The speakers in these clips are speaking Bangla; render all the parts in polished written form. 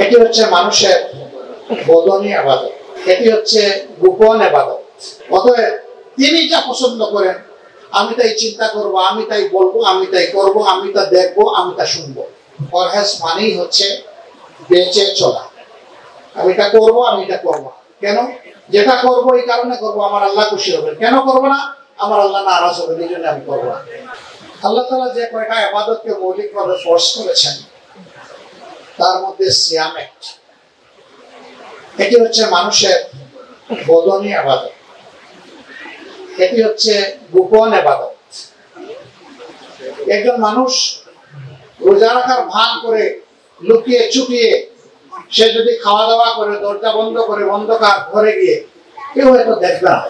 এটি হচ্ছে মানুষের বদনী ইবাদত, এটি হচ্ছে গোপন ইবাদত। অতএব তিনি যা পছন্দ করেন আমি তাই চিন্তা করব, আমি তাই বলবো, আমি তাই করব, আমি তা দেখবো, আমি তা শুনবো। পরহেজ মানেই হচ্ছে বেঁচে চলা। আমি এটা করবো, আমি এটা করবো। কেন? যেটা করবো এই কারণে করবো আমার আল্লাহ খুশি হবেন। কেন করবো না? আমার আল্লাহ নারাজ হবেন, এই জন্য আমি করবো না। আল্লাহ তাআলা যে কয়টা ইবাদতকে মৌলিকভাবে ফোর্স করেছেন তার মধ্যে সিয়াম একটি। এটি হচ্ছে মানুষের বদনী ইবাদত, এটি হচ্ছে গোপন ইবাদত। একজন মানুষ রোজা রাখার ভান করে লুকিয়ে চুপিয়ে সে যদি খাওয়া দাওয়া করে দরজা বন্ধ করে অন্ধকার ঘরে গিয়ে কেউ হয়তো দেখবে না,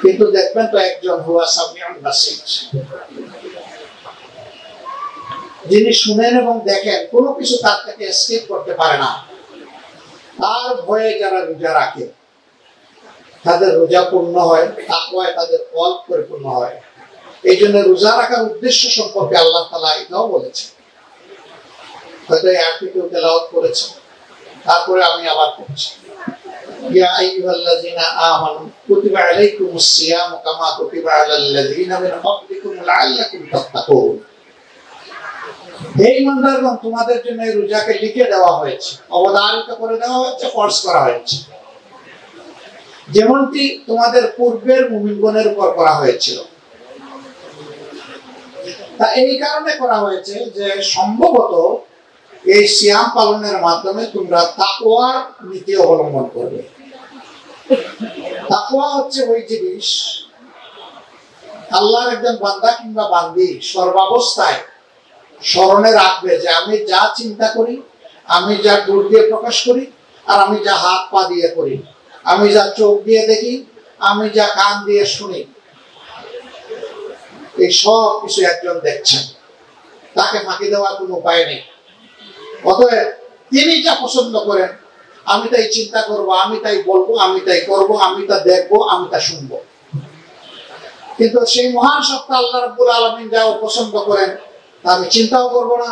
কিন্তু দেখবেন তো একজন হুয়া সামিউন বাসীর, যিনি শুনেন এবং দেখেন, কোনো কিছু তার থেকে এসকেপ করতে পারে না। তার ভয়ে যারা রোজা রাখে তাদের রোজা পূর্ণ হয়, তাকওয়ায় তাদের ফল পরিপূর্ণ হয়। এই জন্য রোজা রাখার উদ্দেশ্য সম্পর্কে আল্লাহ তাআলা এটাও বলেছেন। হয়তো এই আয়াতটি কেউ তেলাওয়াত করেছে, তারপরে আমি আবার পড়ছি। ইয়া আইয়ুহাল্লাযীনা আমানু কুতিবা আলাইকুমুস সিয়ামু কামা কুতিবা আলাল লাযীনা মিন ক্বাবলিকুম লাআল্লাকুম তাত্তাকুন। হে ঈমানদারগণ, তোমাদের জন্য এই রোজাকে লিখে দেওয়া হয়েছে, অবধারিত করে দেওয়া হয়েছে, ফরজ করা হয়েছে, যেমনটি তোমাদের পূর্বের মুমিনগণের উপর করা হয়েছিল। তা এই কারণে করা হয়েছে যে সম্ভবত এই সিয়াম পালনের মাধ্যমে তোমরা তাকওয়ার নীতি অবলম্বন করবে। তাকওয়া হচ্ছে ওই জিনিস আল্লাহর একজন বান্দা কিংবা বান্দি সর্বাবস্থায় স্মরণে রাখবে যে আমি যা চিন্তা করি, আমি যা দূর দিয়ে প্রকাশ করি, আর আমি যা হাত পা দিয়ে করি, আমি যা চোখ দিয়ে দেখি, আমি যা কান দিয়ে শুনি, এই সব কিছু একজন দেখছেন, তাকে ফাঁকি দেওয়ার কোনো উপায় নেই। অতএব তিনি যা পছন্দ করেন আমি তাই চিন্তা করব, আমি তাই বলবো, আমি তাই করব, আমি তা দেখবো, আমি তা শুনবো। কিন্তু সেই মহান সত্তা আল্লাহ রাব্বুল আলামিন যা পছন্দ করেন তা আমি চিন্তাও করব না,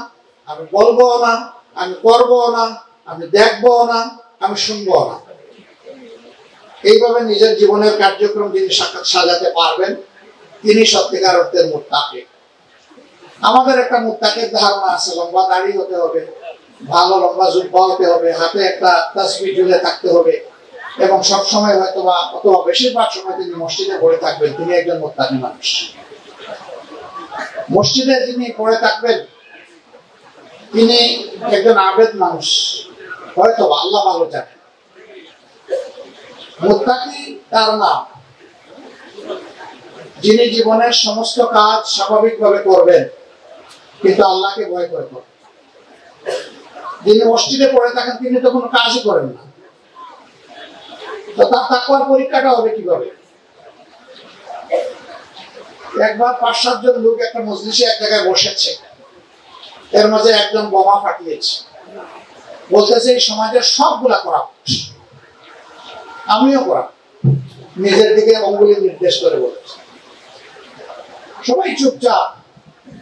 আমি বলবো না, আমি করবো না, আমি দেখবো না, আমি শুনবো না। এইভাবে নিজের জীবনের কার্যক্রম যিনি সাজাতে পারবেন তিনি সত্যিকার অর্থের মুত্তাকি। আমাদের একটা মুত্তাকির ধারণা আছে, লম্বা দাড়ি হতে হবে, ভালো লম্বা জুব্বা হতে হবে, হাতে একটা তাসবিহ ঝুলে থাকতে হবে এবং সবসময় হয়তো বা অথবা বেশিরভাগ সময় তিনি মসজিদে পড়ে থাকবেন, তিনি একজন মুত্তাকি মানুষ। মসজিদে যিনি পড়ে থাকবেন তিনি একজন আবেদ মানুষ, হয়তো আল্লাহ ভালো জানেন। মুত্তাকি তার নাম, যিনি জীবনের সমস্ত কাজ স্বাভাবিকভাবে করবেন কিন্তু আল্লাহকে ভয় করে করবেন। যিনি মসজিদে পড়ে থাকেন তিনি তো কোনো কাজই করেন না, তো তার তাকওয়ার পরীক্ষাটা হবে কিভাবে? একবার ৫-৭ জন লোক একটা মজলিসে এক জায়গায় বসেছে, এর মাঝে একজন বোমা ফাটিয়েছে, বলতেছে এই সমাজের সবগুলা করা, আমিও করা, নিজের দিকে অঙ্গুলি নির্দেশ করে বলেছে। সবাই চুপচাপ।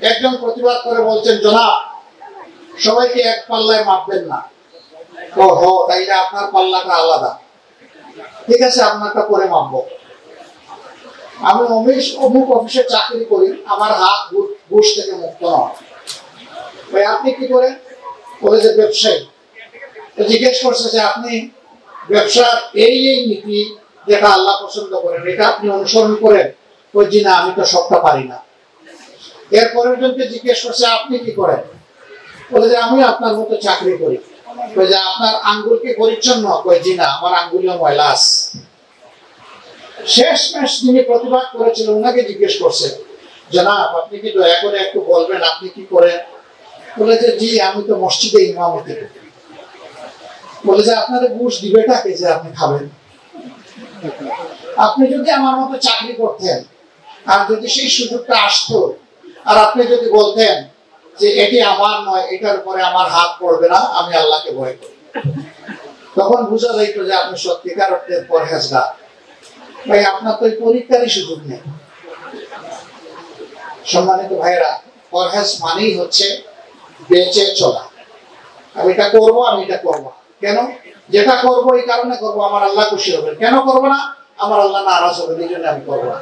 একজন প্রতিবাদ করে বলছেন, জনাব সবাইকে এক পাল্লায় মাপবেন না। ওহো, তাইলে আপনার পাল্লাটা আলাদা, ঠিক আছে আপনারটা পরে মাপবো। আমি অমুক অফিসে চাকরি করি, আমার হাত ঘুষ থেকে মুক্ত নয়। ওই আপনি কি করেন? বলে যে ব্যবসায়ী। জিজ্ঞেস করছে যে আপনি ব্যবসার এই নীতি যেটা আল্লাহ পছন্দ করেন এটা আপনি অনুসরণ করেন? ওই জি না, আমি তো সবটা পারি না। এরপরের জনকে জিজ্ঞেস করছে আপনি কি করেন? বলে যে আমি আপনার মতো চাকরি করি। ওই যে আপনার আঙ্গুল কি পরিচ্ছন্ন? কই জি না, আমার আঙ্গুলিও ময়লা আছে। শেষমেশ যিনি প্রতিবাদ করেছিলেন ওনাকে জিজ্ঞেস করছে, জনাব আপনি কি দয়া করে একটু বলবেন আপনি কি করেন? বলে যে জি, আমি তো মসজিদে ইমামতি করি। বলে যে আপনাদের ঘুষ দিবেটাকে যে আপনি খাবেন? আপনি যদি আমার মতো চাকরি করতেন আর যদি সেই সুযোগটা আসতো আর আপনি যদি বলতেন যে এটি আমার নয়, এটার উপরে আমার হাত পড়বে না, আমি আল্লাহকে ভয় করি, তখন বোঝা যাইতো যে আপনি সত্যিকার অর্থে পরহেজগার। ভাই আপনার তো এই পরীক্ষারই সুযোগ নেই। সম্মানিত ভাইরা, পরহেজ মানেই হচ্ছে বেঁচে চলা। আমি এটা করবো, আমি এটা করবো। কেন? যেটা করবো এই কারণে করবো আমার আল্লাহ খুশি হবে। কেন করবো না? আমার আল্লাহ নারাজ হবে, এই জন্য আমি করবো না।